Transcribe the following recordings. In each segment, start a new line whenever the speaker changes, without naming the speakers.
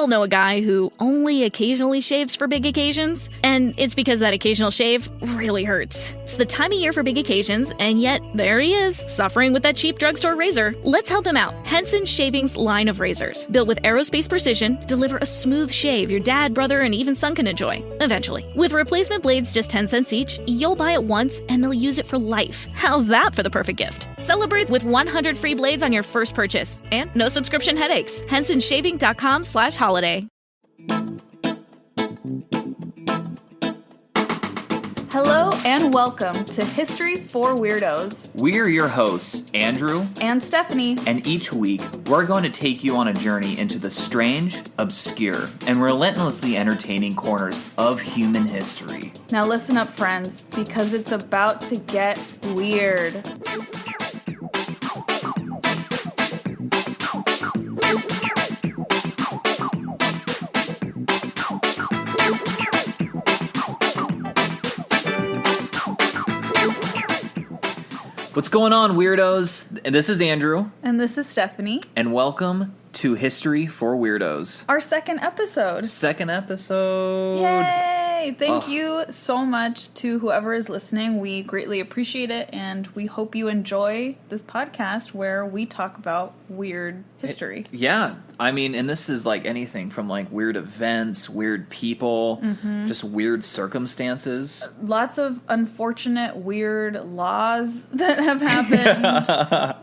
all know a guy who only occasionally shaves for big occasions, and it's because that occasional shave really hurts. It's the time of year for big occasions, and yet there he is, suffering with that cheap drugstore razor. Let's help him out. Henson Shaving's line of razors, built with aerospace precision, deliver a smooth shave your dad, brother, and even son can enjoy, eventually. With replacement blades just 10 cents each, you'll buy it once, and they'll use it for life. How's that for the perfect gift? Celebrate with 100 free blades on your first purchase, and no subscription headaches. HensonShaving.com/holiday.
Hello and welcome to History for Weirdos.
We're your hosts, Andrew
and Stephanie.
And each week, we're going to take you on a journey into the strange, obscure, and relentlessly entertaining corners of human history.
Now listen up, friends, because it's about to get weird.
What's going on, weirdos? This is Andrew.
And this is Stephanie.
And welcome to History for Weirdos.
Our second episode. Yay! Thank you so much to whoever is listening. We greatly appreciate it, and we hope you enjoy this podcast where we talk about weird history.
Yeah. I mean, and this is like anything from like weird events, weird people, just weird circumstances.
Lots of unfortunate, weird laws that have happened.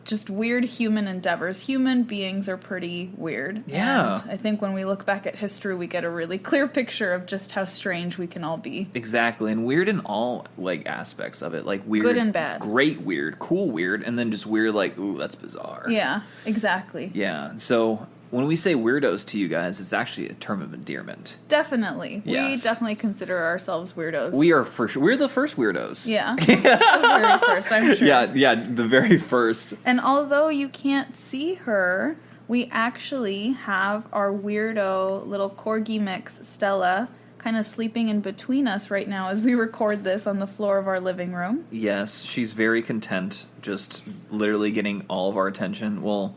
Just weird human endeavors. Human beings are pretty weird.
Yeah.
And I think when we look back at history, we get a really clear picture of just how strange we can all be.
Exactly. And weird in all like aspects of it. Like weird.
Good and bad.
Great weird. Cool weird. And then just weird like, ooh, that's bizarre.
Yeah, exactly.
Yeah. So when we say weirdos to you guys, it's actually a term of endearment.
Definitely.
Yes.
We definitely consider ourselves weirdos.
We are for sure. We're the first weirdos.
Yeah. The very first, I'm sure.
Yeah, the very first.
And although you can't see her, we actually have our weirdo little corgi mix, Stella, kind of sleeping in between us right now as we record this on the floor of our living room.
Yes, she's very content, just literally getting all of our attention. Well,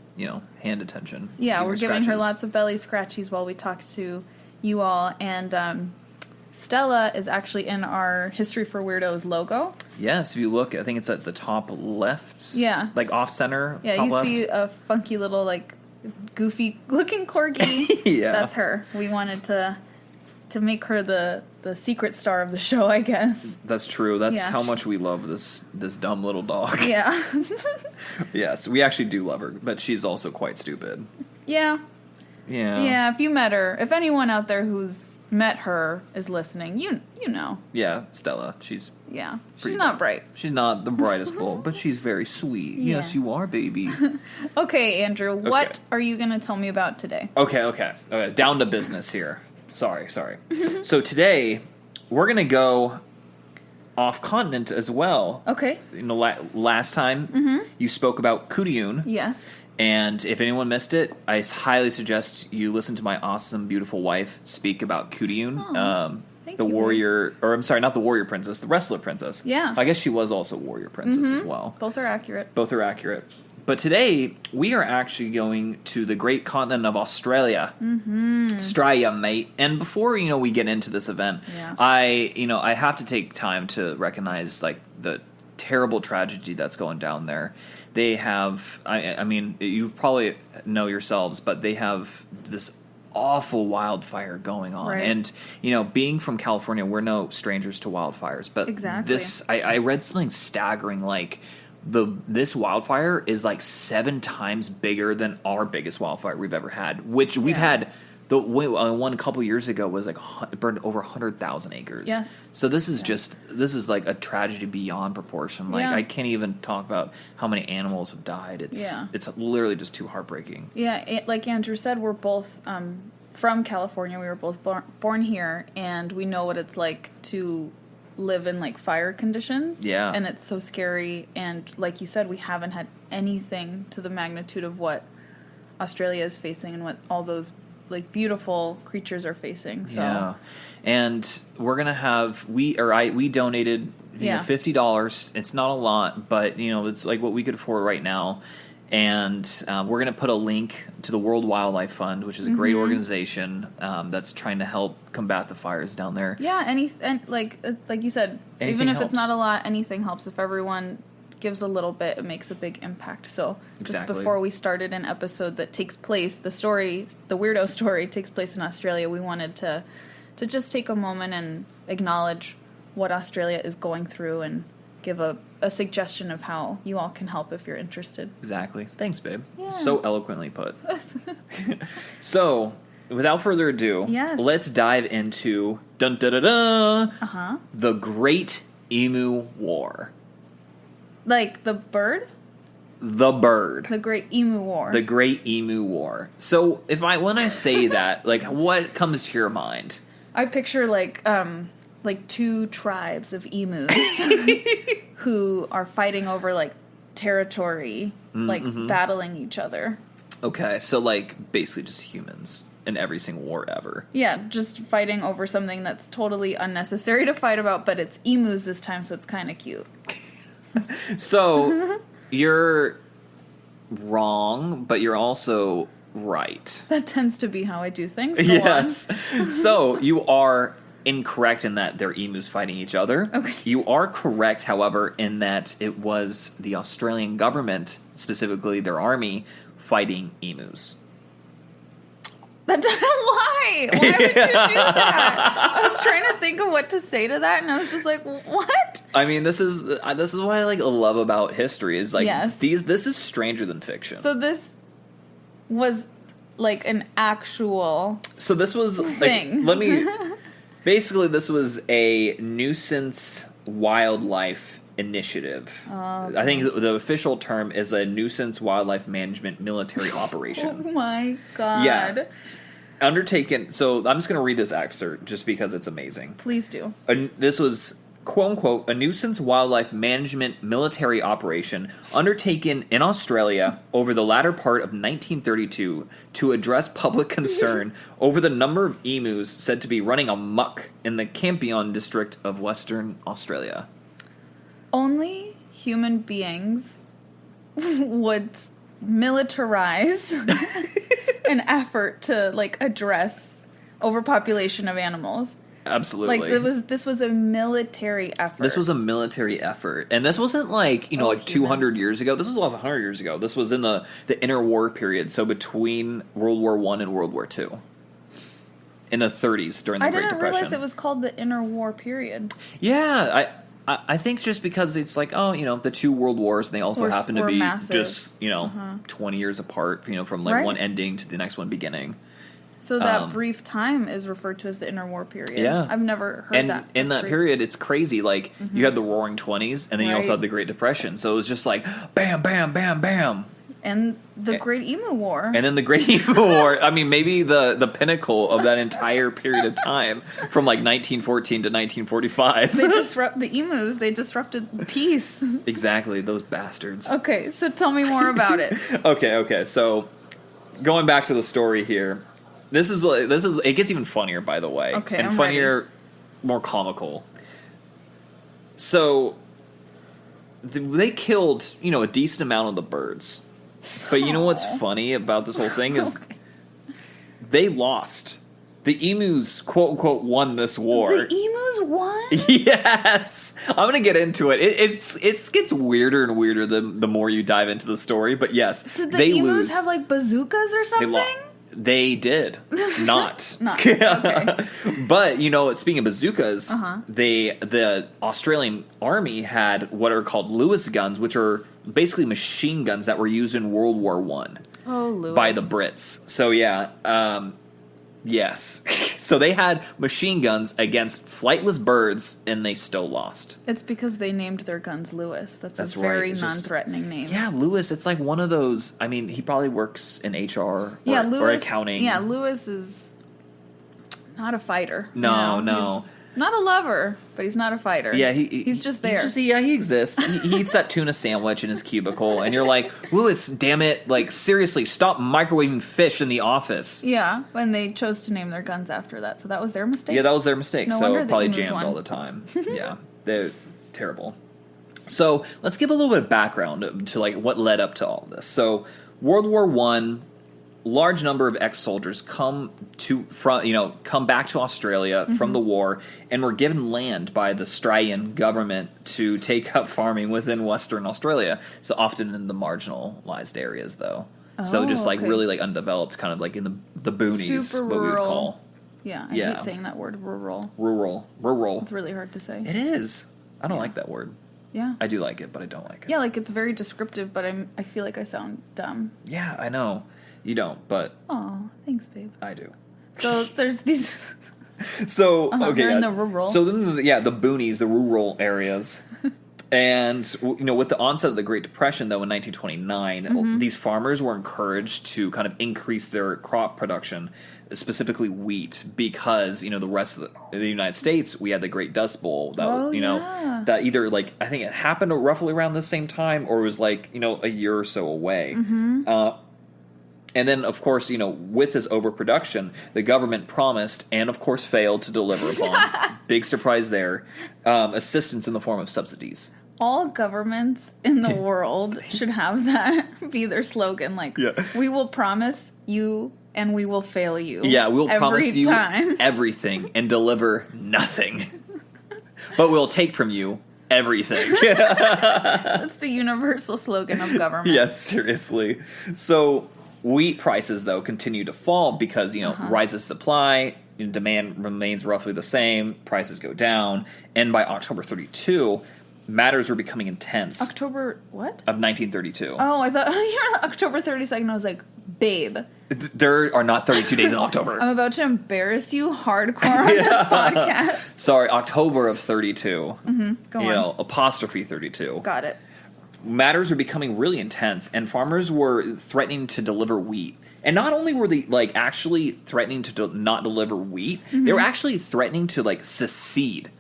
hand attention.
Yeah, we're giving her
scratches.
lots of belly scratchies while we talk to you all. And Stella is actually in our History for Weirdos logo.
Yes, if you look, I think it's at the top left.
Yeah.
Like off-center,
Yeah,
top
you
left.
see a funky little, like, goofy-looking corgi.
Yeah.
That's her. We wanted to make her the secret star of the show, I guess.
That's true. That's
Yeah.
how much we love this dumb little dog.
Yeah.
Yes, we actually do love her, but she's also quite stupid.
Yeah.
Yeah.
Yeah, if you met her, if anyone out there who's met her is listening, you know.
Yeah, Stella. She's
Yeah. She's
pretty
not bright.
She's not the brightest bulb, but she's very sweet.
Yeah.
Yes, you are, baby.
Okay, Andrew, what are you going to tell me about today?
Okay. Down to business here. Sorry. So today, we're going to go off-continent as well.
Okay.
Last time, you spoke about Kudiyun.
Yes.
And if anyone missed it, I highly suggest you listen to my awesome, beautiful wife speak about Kudiyun.
Thank
the
you.
warrior, or I'm sorry, not the warrior princess, the wrestler princess.
Yeah.
I guess she was also a warrior princess as well.
Both are accurate.
Both are accurate. But today, we are actually going to the great continent of Australia. Australia, mate. And before, we get into this event,
Yeah.
I have to take time to recognize, like, the terrible tragedy that's going down there. They have, I mean, you probably know yourselves, but they have this awful wildfire going on.
Right.
And, being from California, we're no strangers to wildfires. But
Exactly.
I read something staggering, like, this wildfire is like 7 times bigger than our biggest wildfire we've ever had, which we've had. The one a couple years ago was like it burned over 100,000 acres.
Yes.
So this is like a tragedy beyond proportion. Like I can't even talk about how many animals have died. It's literally just too heartbreaking.
Yeah, like Andrew said, we're both from California. We were both born here, and we know what it's like to live in like fire conditions.
Yeah.
And it's so scary, and like you said, we haven't had anything to the magnitude of what Australia is facing and what all those like beautiful creatures are facing. So
yeah. And we're gonna have we donated $50. It's not a lot, but it's like what we could afford right now. And we're going to put a link to the World Wildlife Fund, which is a great organization that's trying to help combat the fires down there.
Yeah, like you said,
Anything
even if
helps.
it's not a lot, anything helps. If everyone gives a little bit, it makes a big impact. So just
Exactly.
before we started an episode that takes place, the weirdo story takes place in Australia, we wanted to just take a moment and acknowledge what Australia is going through and give a suggestion of how you all can help if you're interested.
Exactly. Thanks, babe.
Yeah.
So eloquently put. So, without further ado,
Yes.
let's dive into the Great Emu War.
Like the bird?
The bird.
The Great Emu War.
The Great Emu War. So, when I say that, like, what comes to your mind?
I picture like two tribes of emus who are fighting over like territory, like battling each other.
Okay, so like basically just humans in every single war ever.
Yeah, just fighting over something that's totally unnecessary to fight about, but it's emus this time, so it's kind of cute.
So you're wrong, but you're also right.
That tends to be how I do things. Go
Yes.
on.
So you are incorrect in that they're emus fighting each other.
Okay.
You are correct, however, in that it was the Australian government, specifically their army, fighting emus.
That's why? Why would you do that? I was trying to think of what to say to that, and I was just like, what?
I mean, this is what I love about history is like
Yes.
this is stranger than fiction.
So this was like an actual
So this was like,
thing.
basically this was a nuisance wildlife initiative. I think the official term is a nuisance wildlife management military operation.
Oh my god.
Yeah. Undertaken. So I'm just going to read this excerpt just because it's amazing.
Please do.
This was, quote unquote, a nuisance wildlife management military operation undertaken in Australia over the latter part of 1932 to address public concern over the number of emus said to be running amok in the Campion district of Western Australia.
Only human beings would militarize an effort to like address overpopulation of animals.
Absolutely.
Like this was a military effort.
This was a military effort. And this wasn't like, like 200
humans.
years ago. This was almost 100 years ago. This was in the interwar period, so between World War I and World War II. In the 30s during the Great Depression.
I didn't realize it was called the interwar period.
Yeah, I think just because it's like, the two world wars, and they also happen to be
massive.
just, 20 years apart, from like
Right.
one ending to the next one beginning.
So that brief time is referred to as the interwar period.
Yeah.
I've never heard
And
that.
in
That's
that
great.
period, it's crazy. Like, you had the Roaring Twenties, and then you also
Right.
had the Great Depression. So it was just like, bam, bam, bam, bam.
And the Great Emu War.
And then the Great Emu War, I mean, maybe the pinnacle of that entire period of time from like 1914 to 1945.
They disrupt the emus. They disrupted peace.
Exactly, those bastards.
Okay, so tell me more about it.
Okay. So going back to the story here, this is it gets even funnier, by the way.
Okay,
and
I'm
funnier, more comical. So they killed, a decent amount of the birds. But you know what's funny about this whole thing is they lost. The emus, quote unquote, won this war.
The emus won?
Yes, I'm gonna get into it. It gets weirder and weirder the more you dive into the story. But yes,
Did the
they
emus
lose.
have like bazookas or something?
They did not.
Not. Okay.
But speaking of bazookas,
Uh-huh.
the Australian army had what are called Lewis guns, which are basically machine guns that were used in World War I
Oh, Lewis.
by the Brits. So yeah, yes. So they had machine guns against flightless birds, and they still lost.
It's because they named their guns Lewis. That's
That's
a
right.
very
It's just-
non-threatening name.
Yeah, Lewis. It's like one of those. I mean, he probably works in HR
Yeah,
or
Lewis.
accounting.
Yeah, Lewis is not a fighter.
No.
He's not a lover, but he's not a fighter.
Yeah,
he's just there.
He exists. He eats that tuna sandwich in his cubicle, and you're like, Lewis, damn it! Like seriously, stop microwaving fish in the office.
Yeah, and they chose to name their guns after that, so that was their mistake.
Yeah, that was their mistake.
No
so
wonder the
probably
emus
jammed
won.
all the time. Yeah, they're terrible. So let's give a little bit of background to like what led up to all this. So World War One, large number of ex-soldiers come back to Australia from the war and were given land by the Australian government to take up farming within Western Australia. So often in the marginalized areas, though. So just like really like undeveloped, kind of like in the boonies,
Super
what we would
rural.
call.
Yeah, I hate saying that word, rural.
Rural.
It's really hard to say.
It is. I don't like that word.
Yeah.
I do like it, but I don't like it.
Yeah, like it's very descriptive, but I feel like I sound dumb.
Yeah, I know. You don't, but
Oh, thanks, babe.
I do.
So there's these.
So okay,
they're in the rural.
So then, the boonies, the rural areas, and with the onset of the Great Depression, though, in 1929, these farmers were encouraged to kind of increase their crop production, specifically wheat, because the rest of the United States, we had the Great Dust Bowl that that either like I think it happened roughly around the same time, or it was like a year or so away. And then, of course, with this overproduction, the government promised and, of course, failed to deliver upon, big surprise there, assistance in the form of subsidies.
All governments in the world should have that be their slogan. Like, we will promise you and we will fail you.
Yeah, we'll promise you
time.
everything and deliver nothing. But we'll take from you everything.
That's the universal slogan of government.
Yes, seriously. So wheat prices, though, continue to fall because, rises supply, demand remains roughly the same, prices go down, and by October 32, matters were becoming intense.
October what?
Of 1932.
Oh, I thought you were October 32nd. I was like, babe.
There are not 32 days in October.
I'm about to embarrass you hardcore on this podcast.
Sorry, October of 32.
Go on.
Apostrophe 32.
Got it.
Matters were becoming really intense, and farmers were threatening to deliver wheat. And not only were they actually threatening to not deliver wheat, they were actually threatening to secede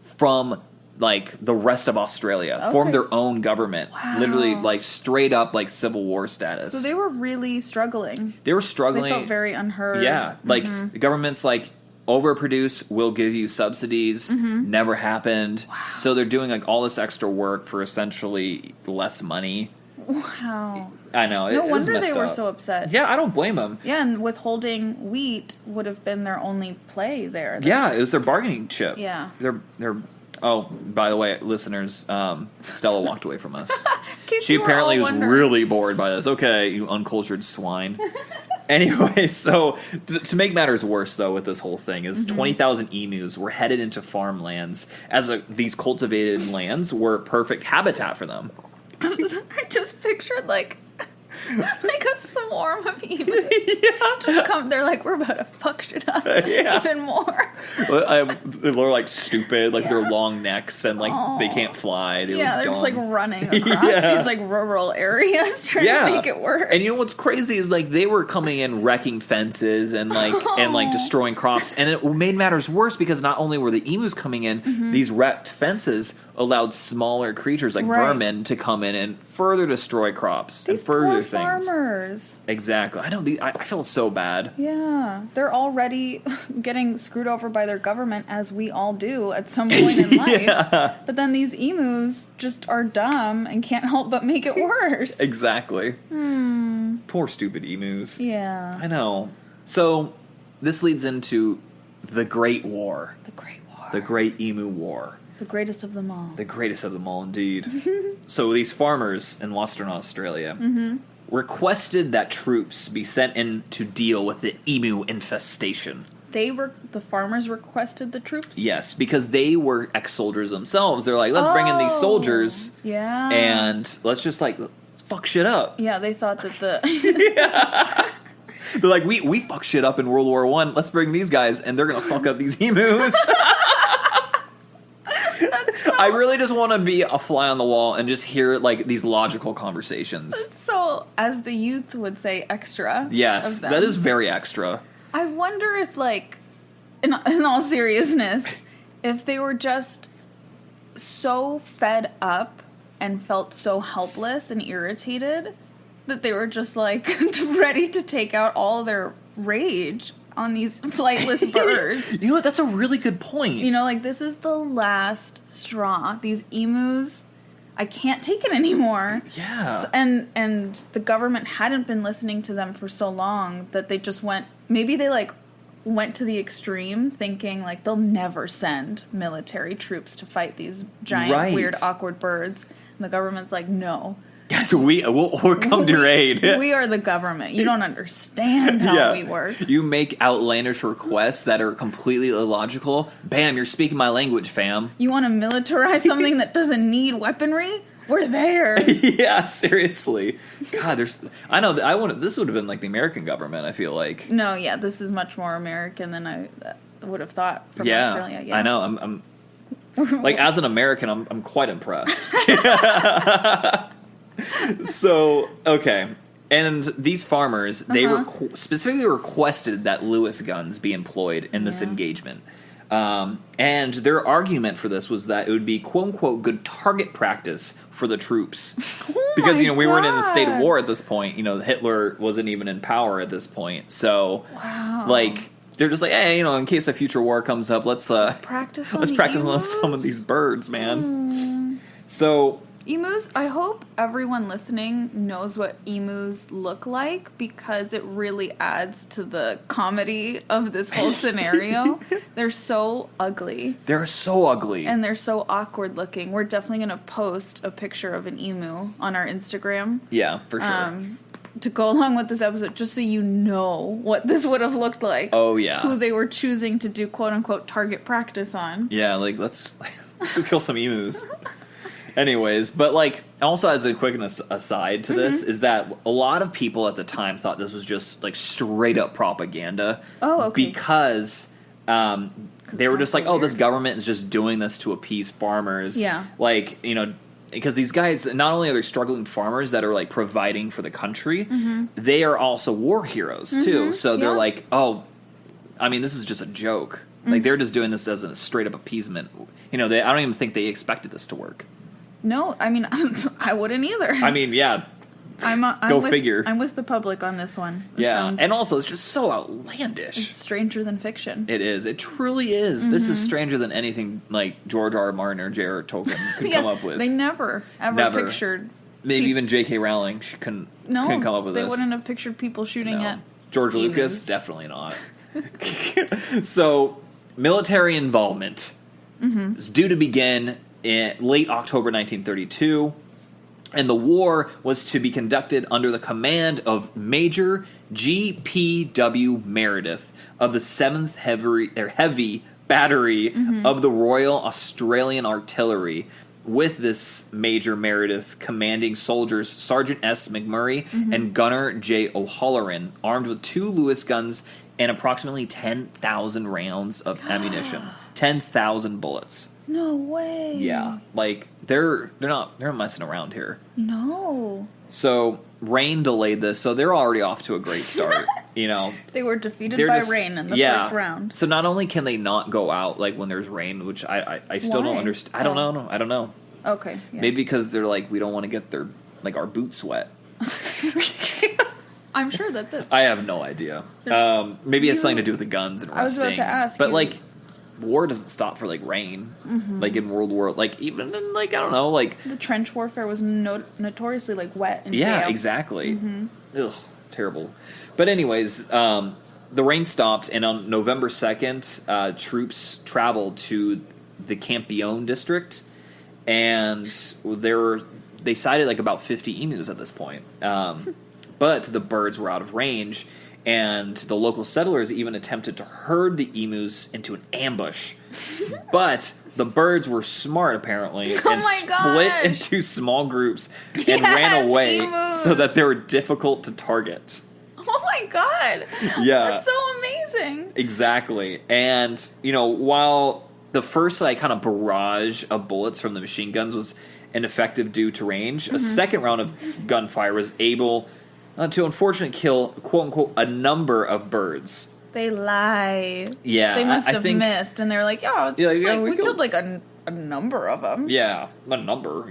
from the rest of Australia, form their own government, literally straight up civil war status.
So they were really struggling.
They were struggling.
They felt very unheard.
Yeah, the government's overproduce, we'll give you subsidies, never happened. Wow. So they're doing all this extra work for essentially less money.
Wow.
I know.
No wonder they were so upset.
Yeah, I don't blame them.
Yeah, and withholding wheat would have been their only play there.
Yeah, it was their bargaining chip.
Yeah.
They're Oh, by the way, listeners, Stella walked away from us.
She apparently
was really bored by this. Okay, you uncultured swine. Anyway, so to make matters worse, though, with this whole thing, is 20,000 emus were headed into farmlands, as these cultivated lands were perfect habitat for them.
I just pictured a swarm of emus. Just come, they're like, we're about to fuck shit up even more.
They're stupid, their long necks and they can't fly. They're
just running across these rural areas trying to make it worse.
And what's crazy is they were coming in wrecking fences and and destroying crops, and it made matters worse because not only were the emus coming in, these wrecked fences allowed smaller creatures vermin to come in and further destroy crops and further things.
Farmers.
Exactly. I know. I feel so bad.
Yeah, they're already getting screwed over by their government, as we all do at some point in life. But then these emus just are dumb and can't help but make it worse.
Exactly. Poor stupid emus.
Yeah.
I know. So this leads into the Great War.
The Great War.
The Great Emu War.
The greatest of them all.
The greatest of them all, indeed. So these farmers in Western Australia requested that troops be sent in to deal with the emu infestation.
The farmers requested the troops?
Yes, because they were ex-soldiers themselves. They're like, let's bring in these soldiers.
Yeah.
And let's just fuck shit up.
Yeah, they thought that
They're like, we fuck shit up in World War One. Let's bring these guys, and they're gonna fuck up these emus. I really just want to be a fly on the wall and just hear these logical conversations.
So, as the youth would say, extra.
Yes, that is very extra.
I wonder if, in all seriousness, if they were just so fed up and felt so helpless and irritated that they were just ready to take out all their rage on these flightless birds.
You know what? That's a really good point.
This is the last straw. These emus, I can't take it anymore.
Yeah.
And the government hadn't been listening to them for so long that they just went to the extreme, thinking like they'll never send military troops to fight these giant, weird, awkward birds. And the government's like, no.
Guys, we'll come to your aid.
We are the government. You don't understand how we work.
You make outlandish requests that are completely illogical. Bam, you're speaking my language, fam.
You want to militarize something that doesn't need weaponry? We're there.
Yeah, seriously. God, this would have been like the American government, I feel like.
No, yeah, this is much more American than I would have thought from Australia. Yeah,
I know. I'm like, as an American, I'm quite impressed. So, okay. And these farmers, they specifically requested that Lewis guns be employed in this engagement. And their argument for this was that it would be quote-unquote good target practice for the troops. Because, we weren't in the state of war at this point. Hitler wasn't even in power at this point. So, they're just like, hey, in case a future war comes up, let's practice on some of these birds, man. So...
Emus, I hope everyone listening knows what emus look like, because it really adds to the comedy of this whole scenario. They're so ugly.
They're so ugly.
And they're so awkward looking. We're definitely going to post a picture of an emu on our Instagram.
Yeah, for sure.
To go along with this episode, just so you know what this would have looked like.
Oh, yeah.
Who they were choosing to do quote-unquote target practice on.
Yeah, let's go kill some emus. Anyways, but also as a quick aside to this is that a lot of people at the time thought this was just straight up propaganda.
Oh, okay.
Because they were just like, oh, this government is just doing this to appease farmers.
Yeah.
Because these guys, not only are they struggling farmers that are providing for the country, they are also war heroes too. So they're like, oh, this is just a joke. They're just doing this as a straight up appeasement. I don't even think they expected this to work.
No, I wouldn't either.
Yeah. Figure.
I'm with the public on this one.
And also, it's just so outlandish.
It's stranger than fiction.
It is. It truly is. This is stranger than anything George R. R. Martin or J.R. Tolkien could come up with.
They never pictured.
Maybe even J.K. Rowling couldn't come up with this.
They wouldn't have pictured people shooting at
George
emus.
Lucas, definitely not. So, military involvement is due to begin in late October 1932, and the war was to be conducted under the command of Major G.P.W. Meredith of the 7th Heavy Battery of the Royal Australian Artillery, with this Major Meredith commanding soldiers Sergeant S. McMurray and Gunner J. O'Halloran, armed with 2 Lewis guns and approximately 10,000 rounds of ammunition. 10,000 bullets.
No way.
Yeah, they're not messing around here.
No.
So rain delayed this, so they're already off to a great start.
They were defeated by rain in the first round.
So not only can they not go out when there's rain, which I still don't understand. I don't know.
Okay. Yeah.
Maybe because they're we don't want to get their our boots wet.
I'm sure that's it.
I have no idea. Maybe it's something to do with the guns and rusting.
I was about to ask,
but war doesn't stop for rain, in World War, even in I don't know,
the trench warfare was notoriously wet and damp.
Exactly. Ugh, terrible. But anyways, the rain stopped, and on November 2nd, troops traveled to the Campione district, and they sighted about 50 emus at this point. But the birds were out of range, and the local settlers even attempted to herd the emus into an ambush. But the birds were smart, apparently, and split into small groups and ran away so that they were difficult to target.
Oh my god!
Yeah.
That's so amazing!
Exactly. And, while the first, kind of barrage of bullets from the machine guns was ineffective due to range, a second round of gunfire was able to unfortunately kill, quote-unquote, a number of birds.
They lie.
Yeah.
They must have missed, and they're like, we killed a number of them.
Yeah, a number,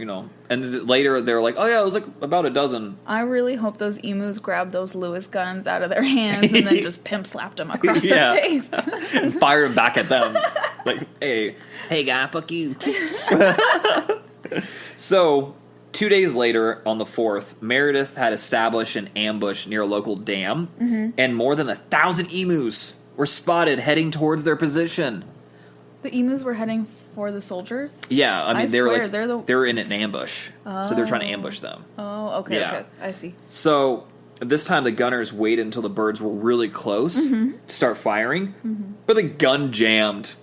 And later they're like, oh yeah, it was about a dozen.
I really hope those emus grabbed those Lewis guns out of their hands and then just pimp slapped them across the face.
And fired them back at them. Hey guy, fuck you. So, 2 days later, on the 4th, Meredith had established an ambush near a local dam, and more than 1,000 emus were spotted heading towards their position.
The emus were heading for the soldiers?
Yeah, I mean, they were in an ambush, so they're trying to ambush them.
Oh, okay,
Yeah.
okay. I see.
So, this time the gunners waited until the birds were really close to start firing, but the gun jammed.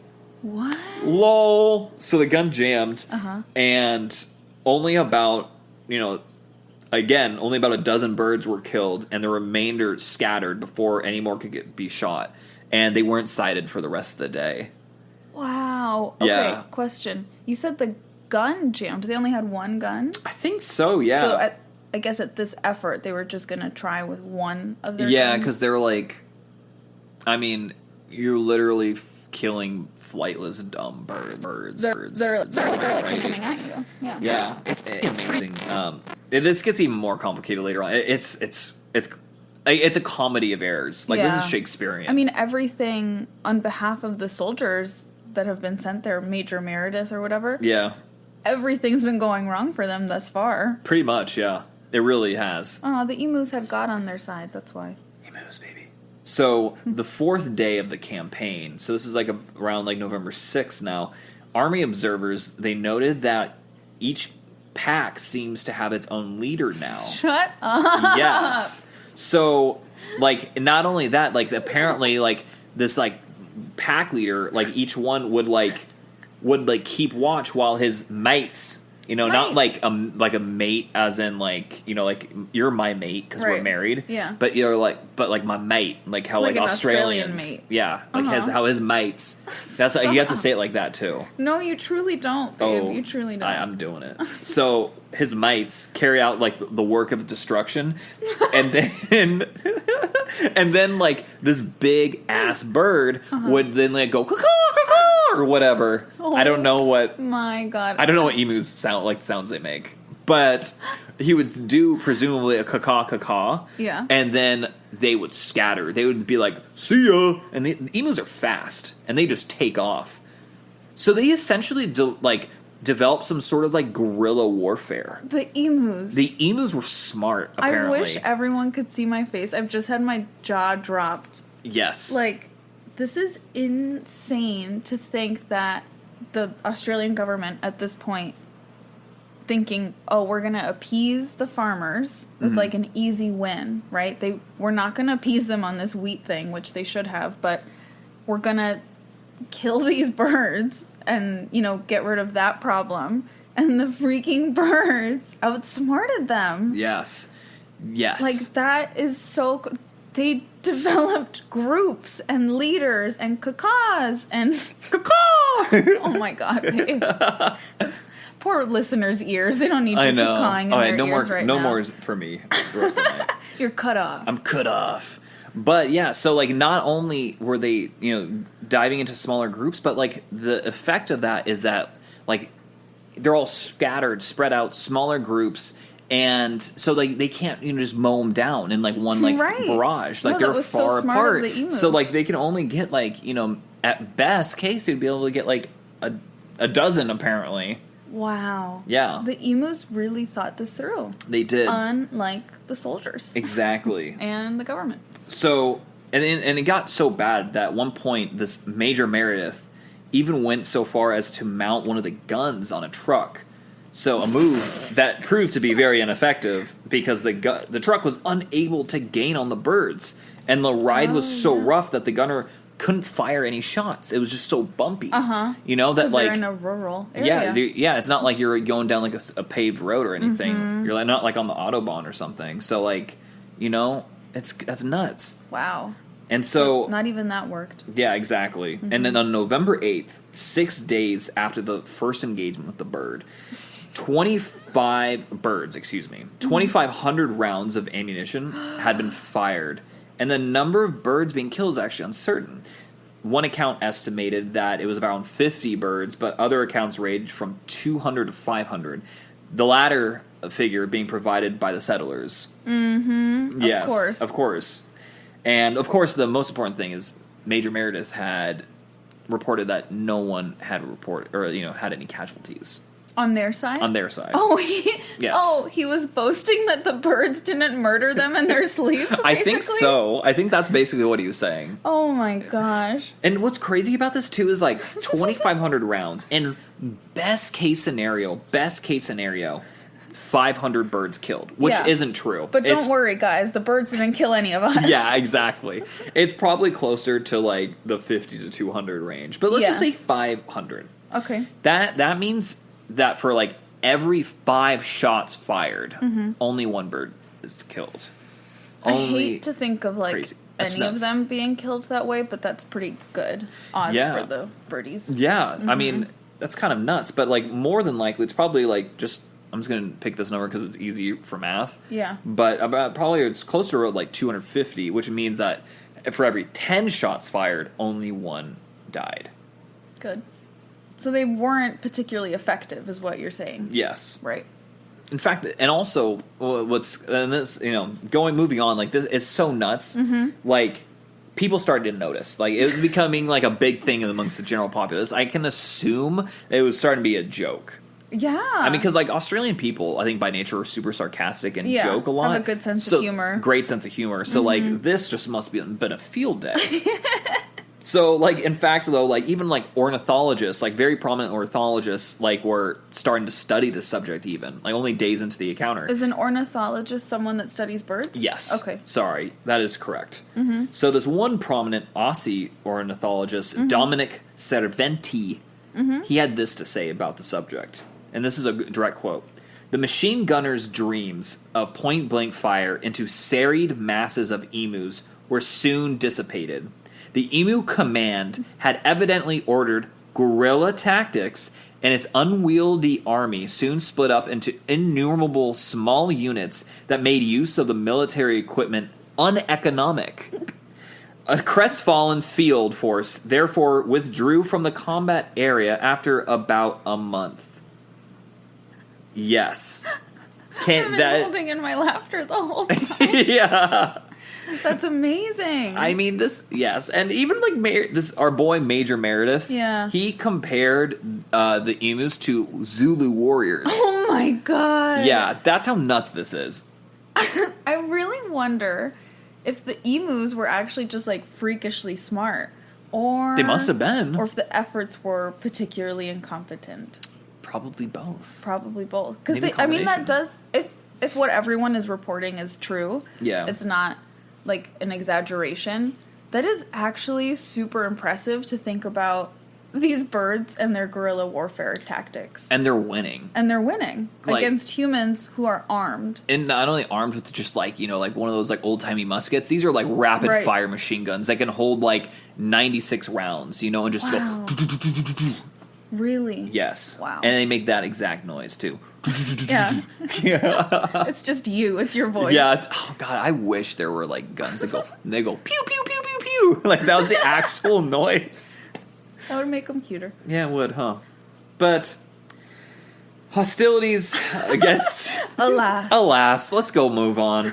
What?
LOL. So the gun jammed, and only about, only about a dozen birds were killed, and the remainder scattered before any more could be shot. And they weren't sighted for the rest of the day.
Wow. Okay,
Yeah.
question. You said the gun jammed. They only had one gun?
I think so, yeah.
So I guess at this effort, they were just going to try with one of their
Yeah,
guns?
because they're like, I mean, you're literally killing flightless, dumb birds.
They're
right?
coming at you. Yeah.
Yeah, it's amazing. This gets even more complicated later on. It's a comedy of errors. Like, this is Shakespearean.
I mean, everything on behalf of the soldiers that have been sent there, Major Meredith or whatever,
yeah,
everything's been going wrong for them thus far.
pretty much, yeah. It really has.
Oh, the emus had God on their side, that's why.
Emus, baby. So, the 4th day of the campaign, so this is like around like November 6th now, Army observers, they noted that each pack seems to have its own leader now.
Shut up!
Yes. So, like, not only that, like, apparently, like, this, like, pack leader, like, each one would keep watch while his mates, not like a mate as in, like, like, you're my mate because we're married.
Yeah.
But like my mate, like how,
Like
like,
an
Australians.
Australian mate.
Yeah. Like, how his mates. That's you have to say it like that, too.
No, you truly don't, babe. You truly don't.
I'm doing it. So his mates carry out like the work of destruction, and then like this big ass bird would then like go caw caw or whatever.
Oh,
I don't know what.
My God.
I don't know what emus sounds they make, but he would do presumably a caw caw.
Yeah.
And then they would scatter. They would be like, "See ya!" And the emus are fast, and they just take off. So they essentially developed some sort of like guerrilla warfare.
The emus.
The emus were smart, apparently.
I wish everyone could see my face. I've just had my jaw dropped.
Yes.
Like, this is insane to think that the Australian government at this point thinking, oh, we're going to appease the farmers with like an easy win, right? We're not going to appease them on this wheat thing, which they should have, but we're going to kill these birds and, get rid of that problem. And the freaking birds outsmarted them.
Yes. Yes.
Like, that is so... They developed groups and leaders and cacaws and... Cacaw! Oh, my God. That's poor listeners' ears. They don't need you cawing in their ears right now.
No more for me the rest of the night.
You're cut off.
I'm cut off. But yeah, so like not only were they, diving into smaller groups, but like the effect of that is that like they're all scattered, spread out, smaller groups, and so like they can't just mow them down in like one like barrage. Like they're far apart. So like they can only get like at best case they'd be able to get like a dozen apparently.
Wow.
Yeah.
The emus really thought this through.
They did.
Unlike the soldiers.
Exactly.
And the government.
So, and it got so bad that at one point, this Major Meredith even went so far as to mount one of the guns on a truck. So, a move that proved to be very ineffective because the truck was unable to gain on the birds. And the ride was so rough that the gunner couldn't fire any shots. It was just so bumpy. That like
they're in a rural area.
Yeah. It's not like you're going down like a paved road or anything. You're like not like on the autobahn or something. So like, that's nuts.
Wow.
And so
not even that worked.
Yeah, exactly. And then on November 8th, 6 days after the first engagement with the bird, 2,500 rounds of ammunition had been fired. And the number of birds being killed is actually uncertain. One account estimated that it was around 50 birds, but other accounts ranged from 200 to 500. The latter figure being provided by the settlers.
Mm-hmm.
Yes, of course. And, of course, the most important thing is Major Meredith had reported that no one had reported or, had any casualties.
On their side?
On their side.
Oh,
Yes.
He was boasting that the birds didn't murder them in their sleep, basically?
I think so. I think that's basically what he was saying.
Oh my gosh.
And what's crazy about this, too, is like 2,500 rounds. And best case scenario, 500 birds killed, which isn't true.
But don't worry, guys. The birds didn't kill any of us.
Yeah, exactly. It's probably closer to like the 50 to 200 range. But let's just say 500.
Okay.
That means that for like every 5 shots fired, only one bird is killed.
I hate to think of like any
nuts.
of them being killed that way, but that's pretty good odds for the birdies.
Yeah, I mean, that's kind of nuts. But like more than likely, it's probably like just, I'm just going to pick this number because it's easy for math.
Yeah.
But probably it's closer to like 250, which means that for every 10 shots fired, only one died.
Good. So they weren't particularly effective, is what you're saying.
Yes.
Right.
In fact, and also moving on, like this is so nuts. Like people started to notice, like it was becoming like a big thing amongst the general populace. I can assume it was starting to be a joke.
Yeah.
I mean, because like Australian people, I think by nature are super sarcastic and joke a lot.
Have a good sense of humor.
Great sense of humor. So like this just must have been a field day. So, like, in fact, though, like, even, like, ornithologists, like, very prominent ornithologists, like, were starting to study this subject even, like, only days into the encounter.
Is an ornithologist someone that studies birds?
Yes.
Okay.
Sorry, that is correct. So this one prominent Aussie ornithologist, Dominic Cerventi, he had this to say about the subject. And this is a direct quote. The machine gunner's dreams of point-blank fire into serried masses of emus were soon dissipated. The Emu Command had evidently ordered guerrilla tactics, and its unwieldy army soon split up into innumerable small units that made use of the military equipment uneconomic. A crestfallen field force therefore withdrew from the combat area after about a month. Yes.
I've been holding in my laughter the whole time.
Yeah.
That's amazing.
I mean, yes. And even like our boy Major Meredith, he compared the emus to Zulu warriors.
Oh my god.
Yeah, that's how nuts this is.
I really wonder if the emus were actually just like freakishly smart. Or
they must have been.
Or if the efforts were particularly incompetent.
Probably both.
Because that does, if what everyone is reporting is true, it's not like an exaggeration, that is actually super impressive to think about these birds and their guerrilla warfare tactics.
And they're winning.
Like, against humans who are armed.
And not only armed with just like, like one of those like old-timey muskets, these are like rapid fire machine guns that can hold like 96 rounds, and just go.
Really?
Yes.
Wow.
And they make that exact noise too.
Yeah. It's just you. It's your voice.
Yeah. Oh god, I wish there were like guns that go pew pew pew pew pew. Like that was the actual noise.
That would make them cuter.
Yeah, it would, huh? But hostilities against alas, let's go move on.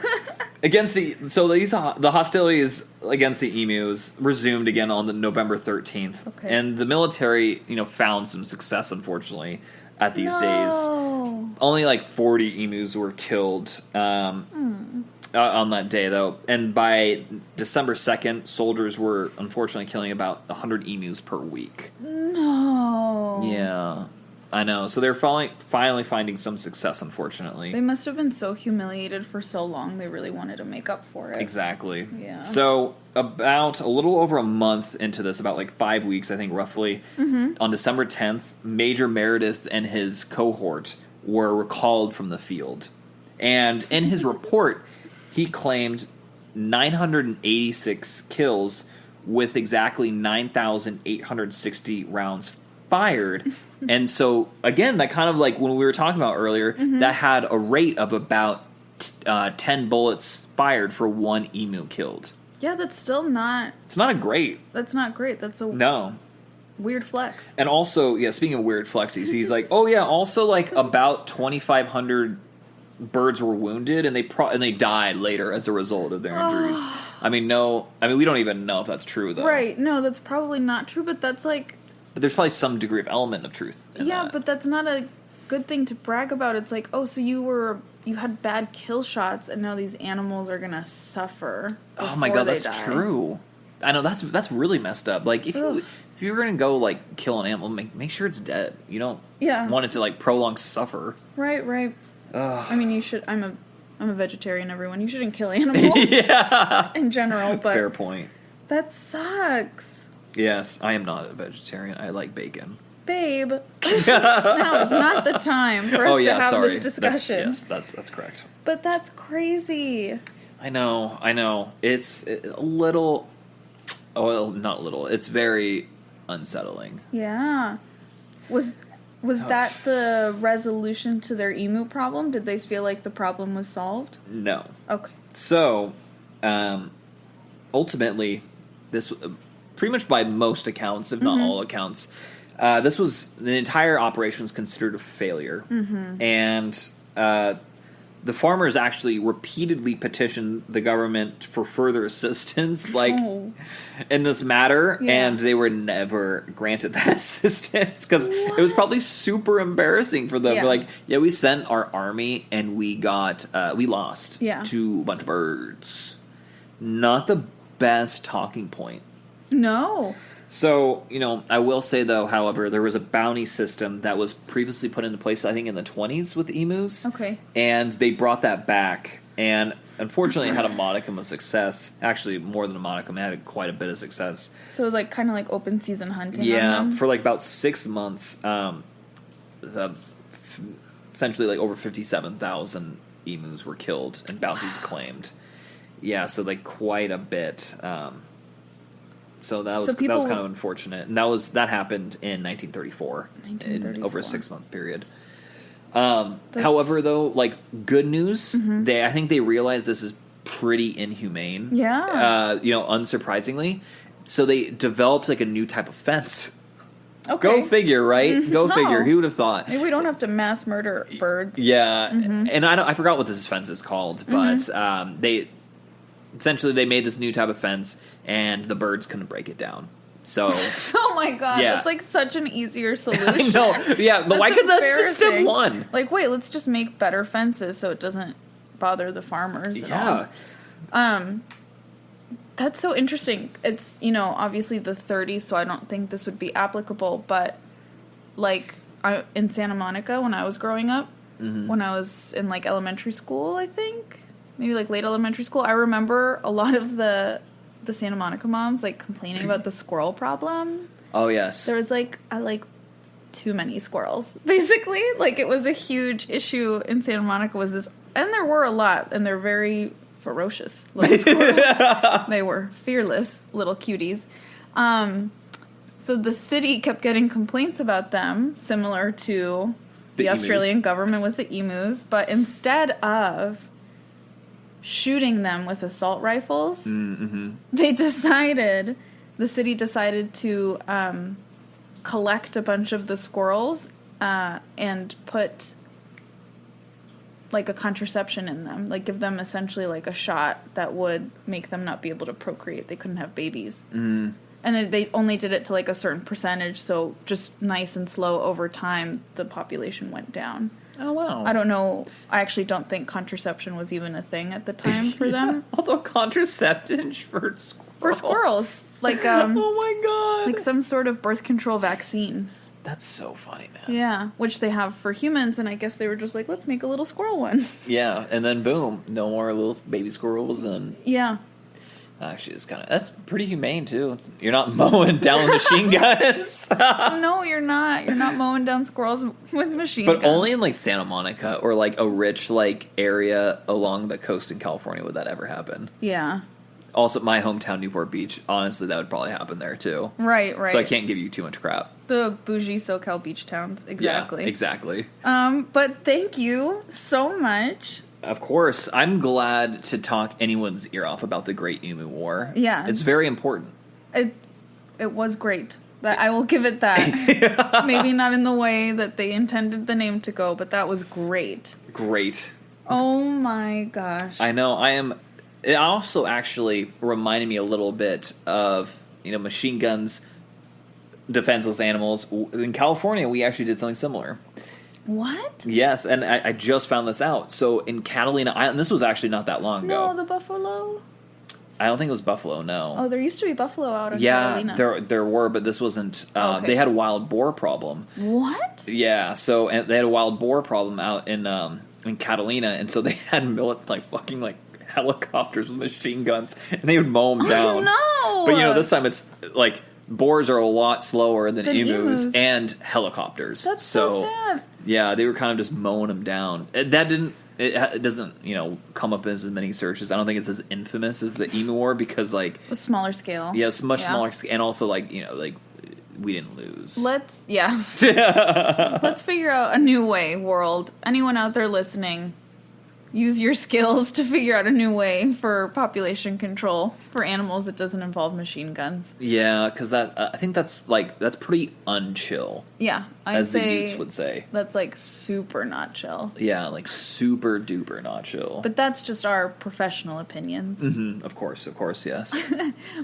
The hostilities against the emus resumed again on the November 13th. Okay. And the military, found some success, unfortunately, at these days. Only like 40 emus were killed on that day, though. And by December 2nd, soldiers were unfortunately killing about 100 emus per week.
No.
Yeah. I know. So they're finally finding some success, unfortunately.
They must have been so humiliated for so long, they really wanted to make up for it.
Exactly.
Yeah.
So about a little over a month into this, about like 5 weeks, I think, roughly, on December 10th, Major Meredith and his cohort were recalled from the field. And in his report, he claimed 986 kills with exactly 9,860 rounds fired. And so, again, that kind of like when we were talking about earlier, that had a rate of about 10 bullets fired for one emu killed.
Yeah, that's still not...
It's not great.
That's not great. That's a...
No.
Weird flex.
And also, speaking of weird flexes, he's like, also like about 2,500 birds were wounded and they died later as a result of their injuries. we don't even know if that's true, though.
Right. No, that's probably not true, but that's like...
But there's probably some degree of element of truth in that.
But that's not a good thing to brag about. It's like, oh, so you had bad kill shots, and now these animals are gonna suffer.
Oh my god, that's
die.
true. I know that's really messed up. Like if you're gonna go like kill an animal, make sure it's dead. You don't want it to like prolong suffer.
Right. Ugh. I mean, you should. I'm a vegetarian. Everyone, you shouldn't kill animals. In general, but
fair point.
That sucks.
Yes, I am not a vegetarian. I like bacon.
Babe, now is not the time for us to have this discussion.
That's correct.
But that's crazy.
I know. It's a little. Oh, well, not a little. It's very unsettling.
Yeah. Was that the resolution to their emu problem? Did they feel like the problem was solved?
No.
Okay.
So, ultimately, this pretty much by most accounts, if not all accounts, the entire operation was considered a failure, and the farmers actually repeatedly petitioned the government for further assistance, in this matter, and they were never granted that assistance because it was probably super embarrassing for them.
Yeah.
We sent our army and we lost to a bunch of birds. Not the best talking point.
No.
So, I will say, though, however, there was a bounty system that was previously put into place, I think, in the 1920s with emus.
Okay.
And they brought that back. And unfortunately, it had a modicum of success. Actually, more than a modicum. It had quite a bit of success.
So, kind of like open season hunting on them?
For about 6 months, essentially, over 57,000 emus were killed and bounties claimed. Yeah, so, quite a bit. So that was kind of unfortunate, and that happened in 1934, over a 6-month period. However, though, good news, I think they realized this is pretty inhumane.
Yeah.
Unsurprisingly, so they developed a new type of fence.
Okay.
Go figure, right? Go figure. Who would have thought?
Maybe we don't have to mass murder birds.
Yeah, and I forgot what this fence is called, but they made this new type of fence. And the birds couldn't break it down. So,
oh my god, that's such an easier solution.
I know. Yeah, but why couldn't that just been step one?
Wait, let's just make better fences so it doesn't bother the farmers at all. That's so interesting. It's, obviously the 30s, so I don't think this would be applicable, but in Santa Monica when I was growing up, when I was in elementary school, I think, maybe late elementary school, I remember a lot of the Santa Monica moms complaining about the squirrel problem.
Oh yes,
there was too many squirrels. Basically, it was a huge issue in Santa Monica. Was this, and there were a lot, and they're very ferocious little squirrels. They were fearless little cuties. So the city kept getting complaints about them, similar to the Australian government with the emus, but instead of shooting them with assault rifles, the city decided to collect a bunch of the squirrels and put a contraception in them, give them essentially a shot that would make them not be able to procreate. They couldn't have babies. And they only did it to a certain percentage, so just nice and slow over time the population went down.
Oh, wow.
I don't know. I actually don't think contraception was even a thing at the time for them.
Also, contraception for squirrels.
For squirrels.
Oh, my God.
Some sort of birth control vaccine.
That's so funny, man.
Yeah, which they have for humans, and I guess they were just let's make a little squirrel one.
Yeah, and then boom, no more little baby squirrels, and...
Yeah.
Actually, that's pretty humane, too. You're not mowing down machine guns.
No, you're not. You're not mowing down squirrels with machine guns.
But only in, Santa Monica or, a rich, area along the coast in California would that ever happen.
Yeah.
Also, my hometown, Newport Beach, honestly, that would probably happen there, too.
Right.
So I can't give you too much crap.
The bougie SoCal beach towns. Exactly.
Yeah, exactly.
But thank you so much.
Of course. I'm glad to talk anyone's ear off about the Great Emu War.
Yeah.
It's very important.
It was great. I will give it that. Maybe not in the way that they intended the name to go, but that was great.
Great.
Oh my gosh.
I know. It also actually reminded me a little bit of, machine guns, defenseless animals. In California, we actually did something similar.
What?
Yes, and I just found this out. So in Catalina Island, this was actually not that long ago.
No, the buffalo.
I don't think it was buffalo, no.
Oh, there used to be buffalo out in Catalina.
Yeah, there were, but this wasn't.
Okay.
They had a wild boar problem.
What?
Yeah, so and they had a wild boar problem out in Catalina, and so they had fucking helicopters with machine guns, and they would mow them down.
Oh, no!
But this time it's like boars are a lot slower than emus and helicopters.
That's so sad.
Yeah, they were kind of just mowing them down. It doesn't, come up as many searches. I don't think it's as infamous as the Emu War because,
a smaller scale.
Yeah, it's much smaller scale, and also, we didn't lose.
Let's figure out a new way, world. Anyone out there listening, use your skills to figure out a new way for population control for animals that doesn't involve machine guns.
Yeah, because I think that's pretty unchill.
Yeah,
as the Utes would say.
That's super not chill.
Yeah, super duper not chill.
But that's just our professional opinions.
Mm-hmm. Of course, yes.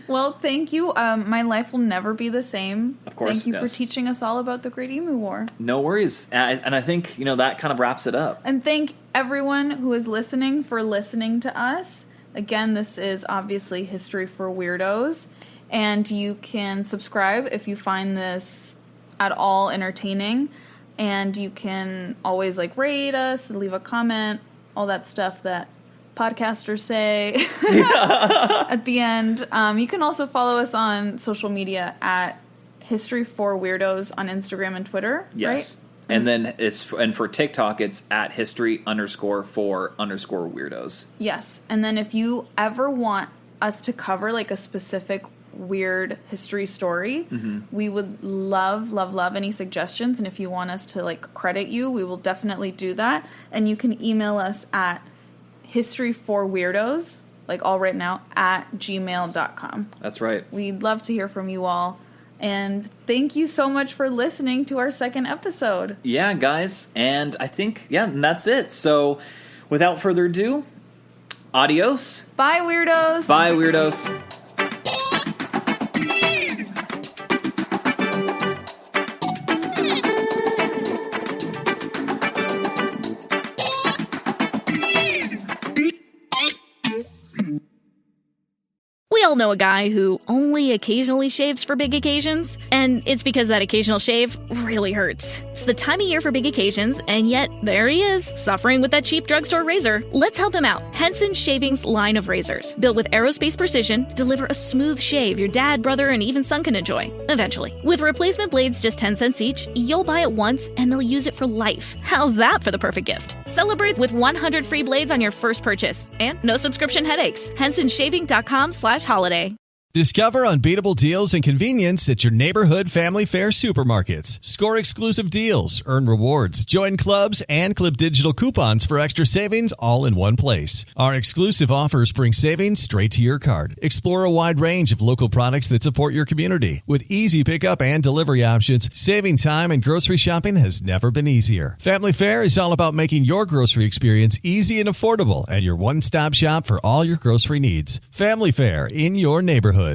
Well, thank you. My life will never be the same.
Of course,
thank you for teaching us all about the Great Emu War.
No worries, and I think that kind of wraps it up.
And thank everyone who is listening for listening to us. Again, this is obviously History for Weirdos, and you can subscribe if you find this at all entertaining, and you can always rate us, leave a comment, all that stuff that podcasters say at the end. You can also follow us on social media at History for Weirdos on Instagram and Twitter.
Yes.
Right?
And then for TikTok, it's at history_for_weirdos.
Yes. And then if you ever want us to cover a specific weird history story, we would love any suggestions. And if you want us to credit you, we will definitely do that. And you can email us at historyforweirdos, all written out, at gmail.com.
That's right.
We'd love to hear from you all. And thank you so much for listening to our second episode.
Yeah, guys. And I think, and that's it. So without further ado, adios.
Bye, weirdos.
Bye, weirdos.
We all know a guy who only occasionally shaves for big occasions, and it's because that occasional shave really hurts. It's the time of year for big occasions, and yet there he is, suffering with that cheap drugstore razor. Let's help him out. Henson Shaving's line of razors, built with aerospace precision, deliver a smooth shave your dad, brother, and even son can enjoy, eventually. With replacement blades just 10 cents each, you'll buy it once, and they'll use it for life. How's that for the perfect gift? Celebrate with 100 free blades on your first purchase, and no subscription headaches. HensonShaving.com/holiday.
Discover unbeatable deals and convenience at your neighborhood family fare supermarkets. Score exclusive deals, earn rewards, join clubs, and clip digital coupons for extra savings all in one place. Our exclusive offers bring savings straight to your card. Explore a wide range of local products that support your community. With easy pickup and delivery options, saving time and grocery shopping has never been easier. Family Fare is all about making your grocery experience easy and affordable and your one-stop shop for all your grocery needs. Family Fare in your neighborhood.